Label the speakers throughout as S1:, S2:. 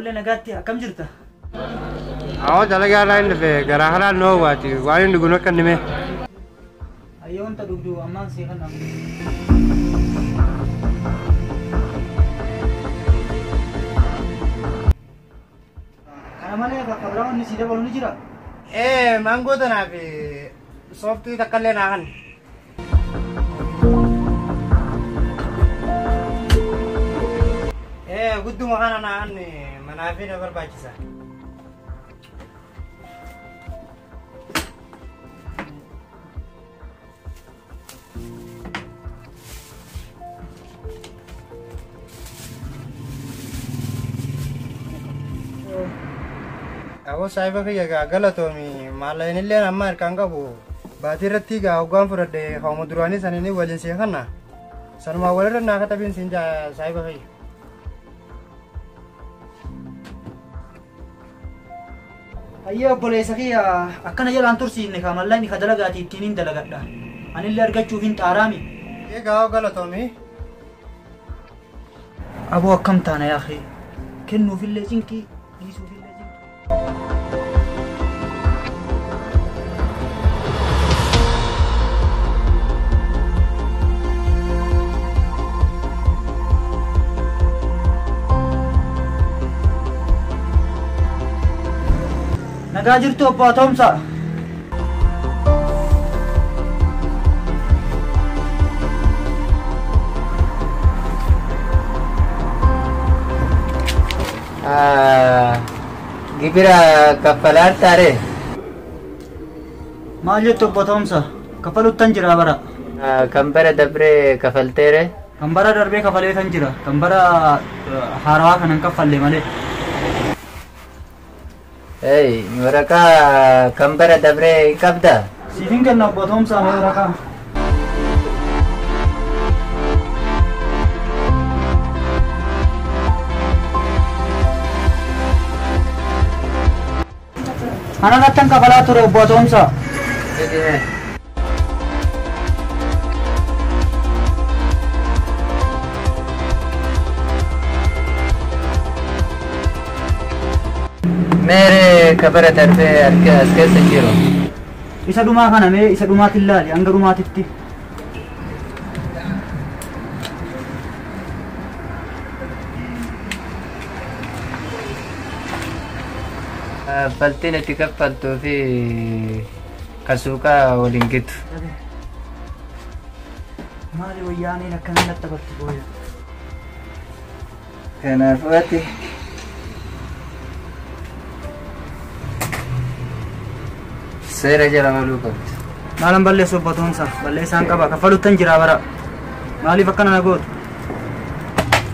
S1: أقول لنا قاتي كم جرته؟
S2: جلقة لاين في قراهلا نواتي وين نقول لك إني
S1: أيوة أنت دكتور أمان سيخنا. أنا مالي كبران نسيت بقول نجرا.
S2: مانجو تنا في صوفتي تكلم عن قد مكان عني منافين برباجسا Aku saya pakai ya gagal tuh mi malah ini lihat nama kangga bu batir tiga aku kan pura deh kamu durani sana ini wajah sih kan na sana mau wajar nak tapi sinja saya pakai
S1: أيوة boleh sakit ya akan aja lantur sih nih kamal lain kadang gati tinin dalagat dah anil liar gacu fin tarami
S2: ये गाँव gagal tuh mi
S1: أبو كم تانا يا أخي كنو في الليجنكي يسو في الليجنكي نجاجر تو باتهم سا
S2: Gibira kapalar tare
S1: ما جت تو باتهم سا كفلو تنجرا برا
S2: كمبرة دبرة كفل تره
S1: كمبرا دربي كفلو تنجرا كمبرا حاروا كنن كفل لي مالي
S2: mereka kambara dabre kabda.
S1: Sifin kan nak bottom sa mereka. Anak datang kapal atur bottom sa.
S2: मेरे खबर तरफे अस्के संजीरो
S1: isa duma kana me isa duma tillali anga duma titti
S2: فلتين تكفلت في كسوكا ولينكت
S1: مالي وياني لكن لا تبت بويا
S2: كان فواتي سير جرا ملوك
S1: malam balle so bottom sa balle san ka ba kafalu tanjira bara mali fakana nagot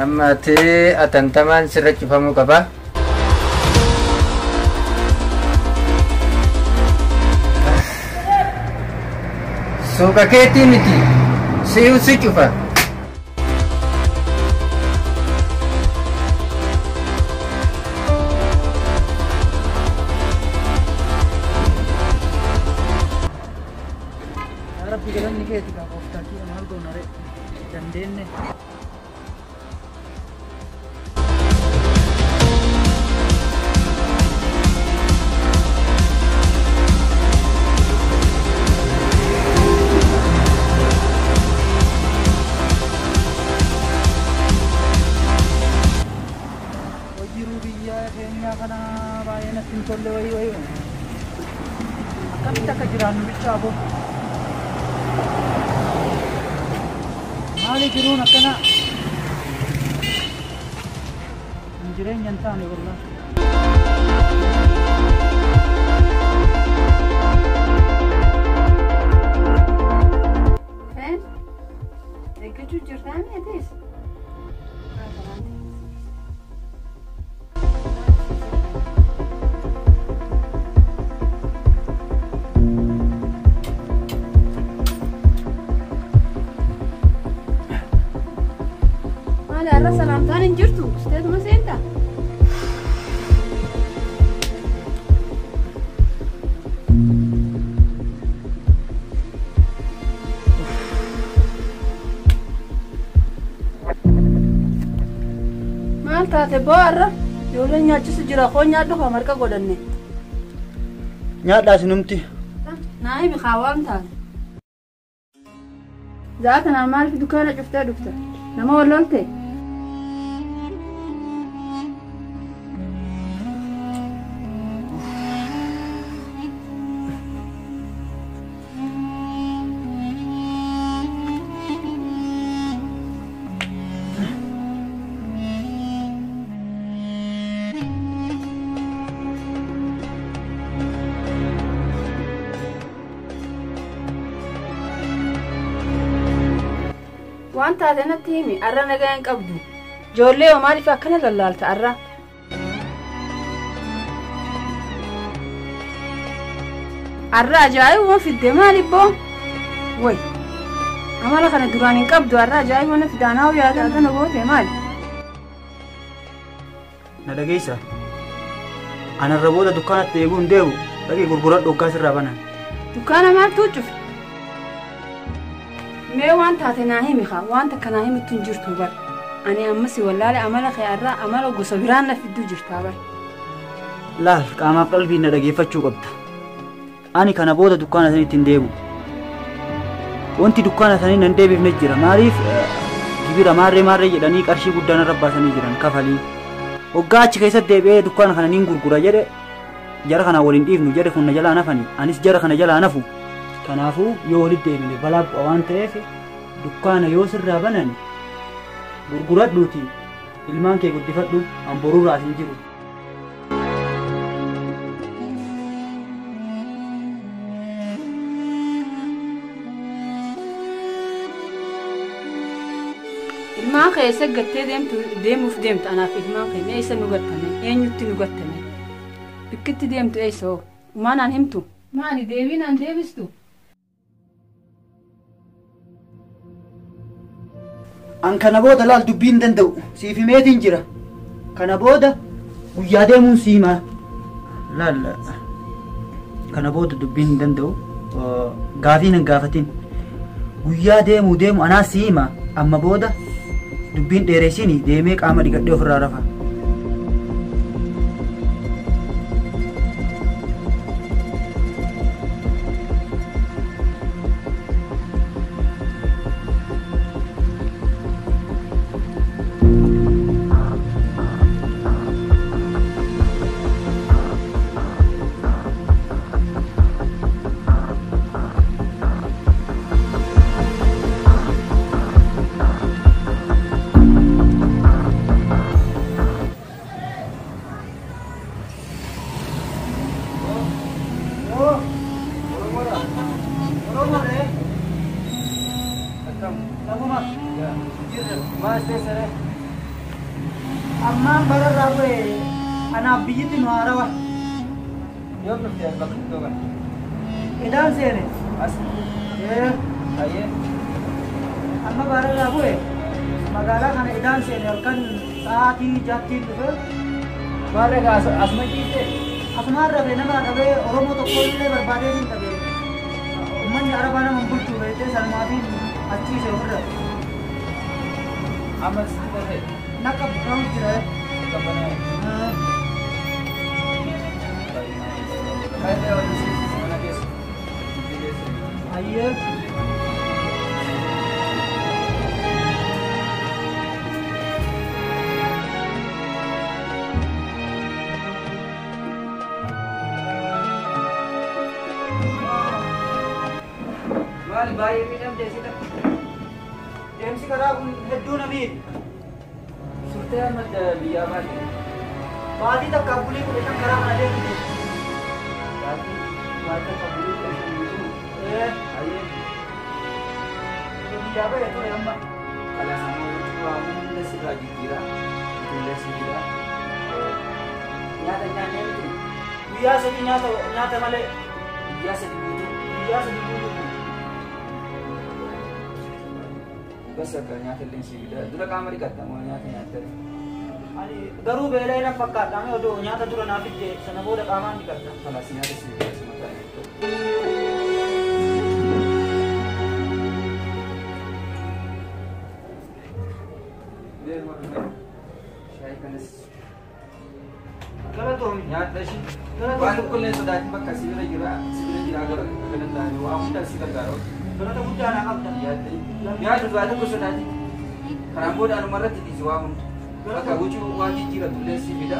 S2: أما تي أتنتمان سرج فمو كبا سوكا كيتي متي سيو سيجوفا
S1: ربي قال لي كيف تكاففتي انا هلقو نري جندين وجروا بيا كينيا كنا باينا تنتول وي كم تكجران بيتشابو مالي جرون أكنا نجرين ينتاني والله
S3: فين؟ كنتو جرداني أديس لا سلام تاني نجرتو استاذ ما سينتا مالتا تبارة Ijoolleen nyaachisu jira koo nyaadhu koo marqa godhanne.
S1: Nyaadhaa sinumti.
S3: Naa himi kaawwaam taate. Zaa kanaan maaliif dukkaana cuftee dhufta? Nama wallolte? Waan taate natti himi arra nagaa hin qabdu. Ijoollee yoo maaliif akkana lallaalta arra? Arra ajaa'ibuma fidde maaliif boo? Way amala kana duraan hin qabdu arra ajaa'ibuma fidaanaa yaada kana goote maali?
S1: Na dhageessa. Anarra booda dukkaanatti eeguu hin deebu. Dhaqee gurguradhu hoggaa sirraa banan.
S3: Dukkaana maaltu cufe? Mee waan taate naa himi kaa waan takka naa himittu hin jirtu bar. Ani ammas wallaale amala kee amala gosa biraan na fidduu jirtaa bar.
S1: Laal qaamaaf qalbii na dhageeffachuu qabda. Ani kana booda dukkaana sanitti hin deebu. Wanti dukkaana sanii nan deebifne jira. Maaliif gibira maarree jedhanii qarshii guddaa narra baasanii jiran kafalii. Hoggaa achi keessatti deebi'ee dukkaana kana niin gurgura jedhe jara kana waliin dhiifnu jedhe kun na jalaa nafani. Anis jara kana jalaa nafu. Kanaafuu yoo walitti deebine balaa bu'a waan ta'eef dukkaana yoo sirraa banan gurguradhuuti ilmaan kee guddifadhu an boruurraa hin jiru.
S3: Ilmaan kee eessa gattee deemuuf deemtu anaaf ilmaan kee mee eessa nu gattame eenyutti nu gattame bikkitti deemtu eessa hoo maanaan himtu maani deebiinaan deebistu.
S1: An kana booda laal dubbiin danda'u siif himeetiin jira. Kana booda guyyaa deemuun siimaa. Laal kana booda dubbiin hin danda'u gaafiin hin gaafatin. Guyyaa deemu anaa siimaa amma booda dubbiin dheeressinii deemee qaama dhiqadhee ofirraa rafa. Ammaan bararraa bu'e anaaf biyyatti nu haarawa.
S2: Yoo dhufte bakka iddoo kana.
S1: Idaan seene.
S2: As. Ayyee.
S1: Amma bararraa bu'e magaalaa kana idaan seene halkan sa'aatii jaattiin dhufe.
S2: Maarree asuma ciiste.
S1: Asumaan rabee nama dhabee Oromoo tokko illee barbaadee hin dhabee. Uummanni Arabaa nama bulchuu beektee salmaatiin achiise ofirra.
S2: Amma sitti qote.
S1: Nakka buqqaamu jira. Ayyee.
S2: Maali baay'ee miidhamte sida.
S1: Deemsi karaa kun hedduu namiidha.
S2: Surtee amma biyyaa baate.
S1: Baatii takka bulii kudha shan karaa kana deemu jechuudha.
S2: Baate takka bulii kudha shan jechuun. Ayyee.
S1: Biyyaa ba'e ture amma.
S2: Kalaasamoo jechuun waa hunda sirraa jijjiira. Ijoollee sibiila. Nyaata nyaannee miti.
S1: Guyyaa sadii nyaata malee.
S2: Guyyaa sadii guutuu.
S1: Guyyaa sadii guutuu.
S2: Bas akka nyaata illee sibiila. Dura qaama dhiqatta moo nyaata nyaatta?
S1: Ani garuu beelaa na fakkaata mee odoo nyaata dura naaf ijjee sana booda qaamaan dhiqatta.
S2: Kalaas nyaata sibiila suma ta'e. Shaayii kanas
S4: waan tokkollee sodaatiin bakka sibira jira gara kanatti waa hunda si gargaaru.
S1: Galata guddaa naa qabda.
S4: Yaadu waa tokko sodaatiin kanaan booda anumarratti dhiisi waa hunda. Bakka wucuu waan jijjiiratu illee si fida.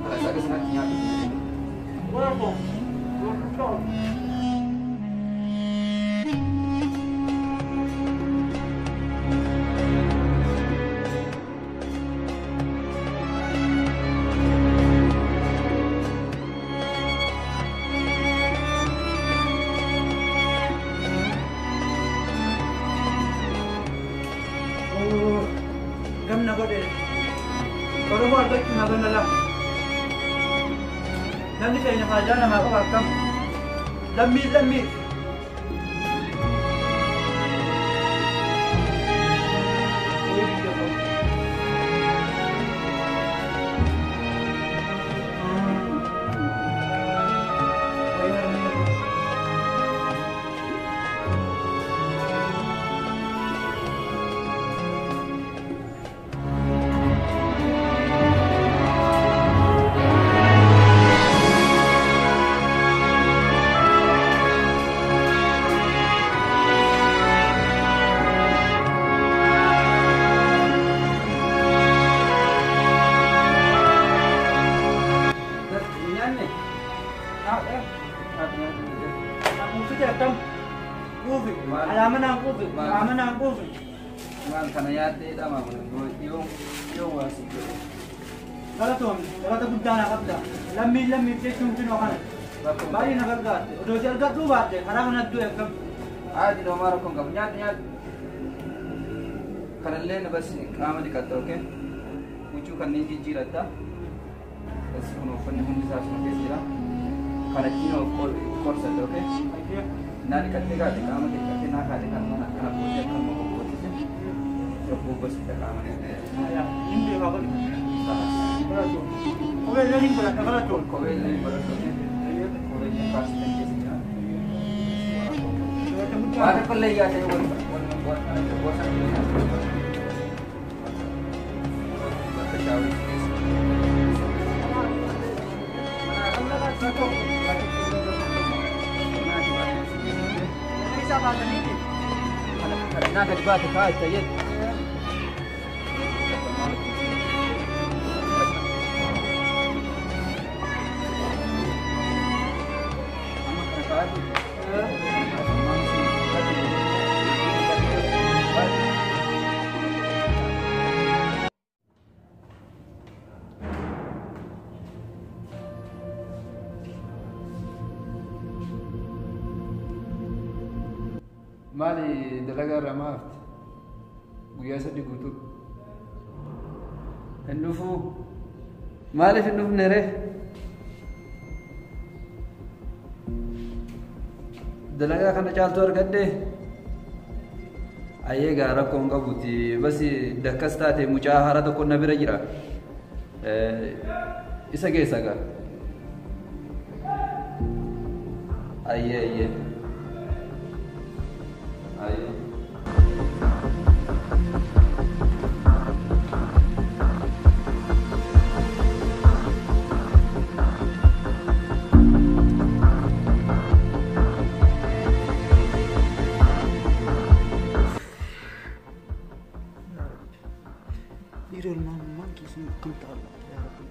S4: Kanas akkasumatti nyaatu.
S1: Gamna godhe Oromoo argachuu na ganna lama namni keenya faajaa namaa qaba akkam lammii Amanaan kuufi.
S4: Waan kana yaaddee dhamaa yoo waasi.
S1: Galata guddaa naa qabda. Lammiif jechuun finoo kana. Baay'ee na gargaarte. Odoo si argadhuu baatte karaa kanatti du'e akkam.
S4: Haati dhoomaa rakkoon qabu nyaatu. Kanallee na basi qaama dhiqatta okee. Huccuu kanneen jijjiiratta. As kun uffanni hundi isaa sun keessa jira. Kanattiin qorsatte okee. Naa dhiqattee gaate qaama dhiqattee naa kaate kan mana kana boodee akka nama bobboottise. Yobbuu gosti qaama dhiqattee.
S1: Inni beekaa godhe. Kophee illee ni godhata galatoon.
S4: Kophee illee ni godhata. Kophee illee kaasitan keessa jira. Waan tokkollee yaadee bakka shaawii Karena ada di bawah kau itu ya. Mali dalagaa ramaafti guyyaa sadii guutuu hin dhufuu maaliif hin dhufne ree dalagaa kana caaltuu argadde ayyee gaa rakkoo hin qabuuti basi dakkas taate mucaa haaraa tokko na bira jira isa keessa gaa ayyee
S1: Irul man kisah kenta Allah ya Rabbi.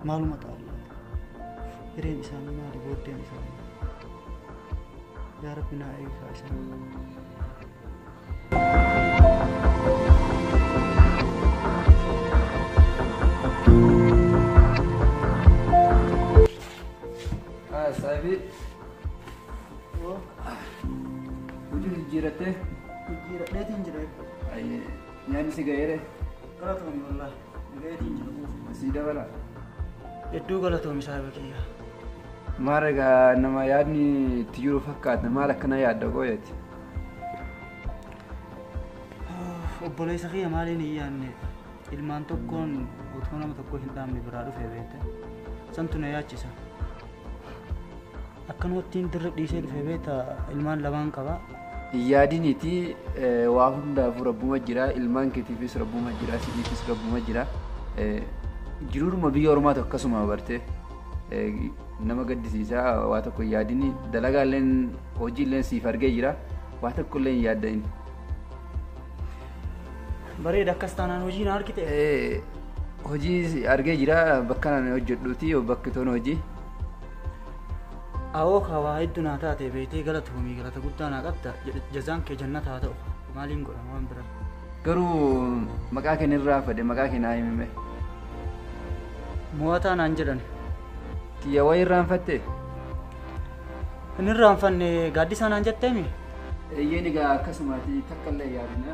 S1: Malumat Allah. Iren sana mari boten sana. Ya Rabbi na ayu sana.
S4: Sahibi. Oh. Udah jirate.
S1: Jirat dia tinjau.
S4: Aye. Nyanyi si gaere.
S1: Kalau tuh Allah, dia tinjau.
S4: Sida wala.
S1: Itu kalau tuh misalnya dia.
S4: Maraga nama yaadni tiyuru fakkaatne maal akkana yaadda gooyeti.
S1: Obboleessa kiyya maaliin hin yaadne ilmaan tokkoon utuu nama tokko hin dhaabne biraa dhufee beekte santu na yaachisa. Akkanumatti dirra dhiisee dhufee beekta ilmaan lamaan qaba.
S4: Yaadiniti waa hundaafuu rabbuma jira ilmaan keetiifis rabbuma jira sidiifis rabbuma jira Jiruruma biyya Oromaatu akkasuma bartee nama gaddisiisaa waa tokko yaadini dalagaaleen hojiileen siif argee jira waa tokko illee hin yaadda'in.
S1: Bareeda akkas taanaan hojii na argite.
S4: Hojii argee jira bakka naan hojjedhuuti bakki toon hojii.
S1: Awoo kawaa hedduu naa taate beetee galatoomii galata guddaa naa qabda jazaan kee jannata haa ta'u maaliin godhama waan biraa.
S4: Garuu maqaa kee irraa fade maqaa kee naa himime.
S1: Mo'ataa naan jedhan.
S4: Kiyya waa irraanfatte?
S1: Hin irraanfanne gaaddisaa naan jetteemi?
S4: Eeyyeen egaa akkasumaati takka illee yaadina.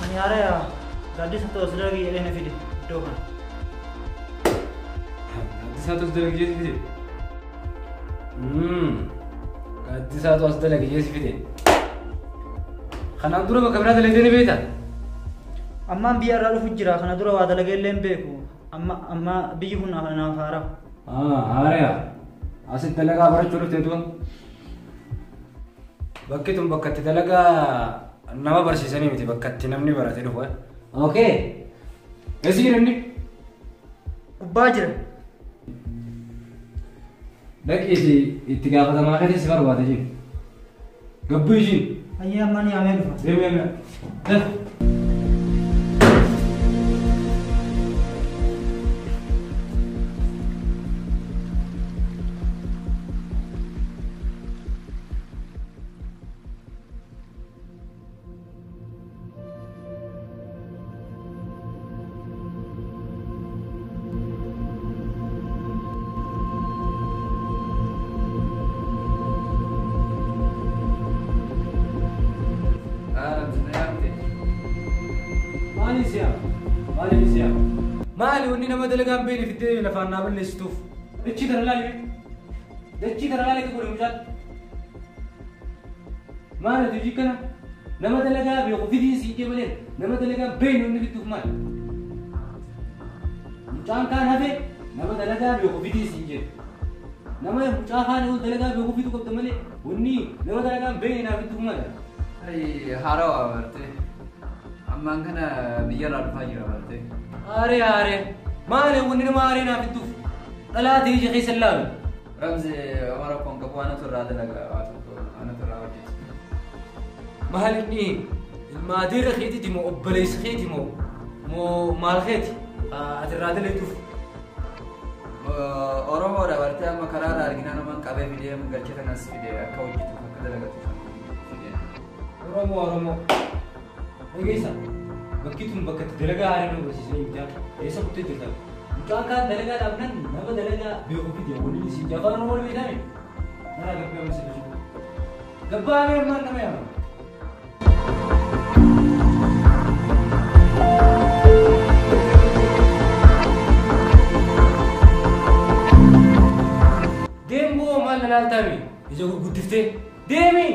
S1: Ani area gadis satu saudara lagi yang video dohan.
S5: Gadis satu saudara lagi video. Gadis satu saudara lagi video. Karena dulu makamnya ada lagi beda.
S1: Amma biar lalu fujira karena dulu ada lagi lembeku. Amma biyuhun ana farah.
S5: Area. Asyik talaga baru curut itu. Bakki tuh bakkat talaga nama bersisani miti bakkat namni berarti itu. Oke. Esok namni.
S1: Kubajar.
S5: Lagi itu apa nama kita sih baru ada sih. Gabu sih.
S1: Ayah mani amen.
S5: Demi. مالي وني نما دلقان بيني في الدنيا لفانا بالستوف دتشي ترى لالي تقول مجال مالي تجي كنا نما دلقان بيقو في دين سيجي ملين نما دلقان بيني وني بتوف مال مجان كان هفي نما دلقان بيقو في دين سيجي نما مجان كان يقول دلقان بيقو في توقف تملي وني نما دلقان بيني نا بتوف مال
S4: أي هارو أمرتي أما أنكنا بيجرا الفجر أمرتي
S5: أري مالي وني ما أرينا في الدوف لا تيجي خيس اللام
S4: رمزي أمر كون كبو أنا ترى هذا لك أنا ترى وجهي
S5: مالكني المادير خيتي دي مو أبليس خيتي مو مال خيتي أترى هذا اللي دوف
S4: Oromoo dabartee amma karaarraa argina naman qabee fidee galchee kanas fidee akka hojjetu akka dalagatu fidee.
S5: Oromoo. Dhageessa. Bakki tun bakka itti dalagaa haaraa nama barsiisanii mucaa eessa kuttee jirta? Mucaan kaan dalagaa dhaabnan nama dalagaa beeku fidee waliin isin afaan Oromoo wal beekame. Mana gabbaa misa jiru. Gabbaa mee maal nama yaama? Deemboo maal nanaaf taa'e? Ija gurguddiftee deemi!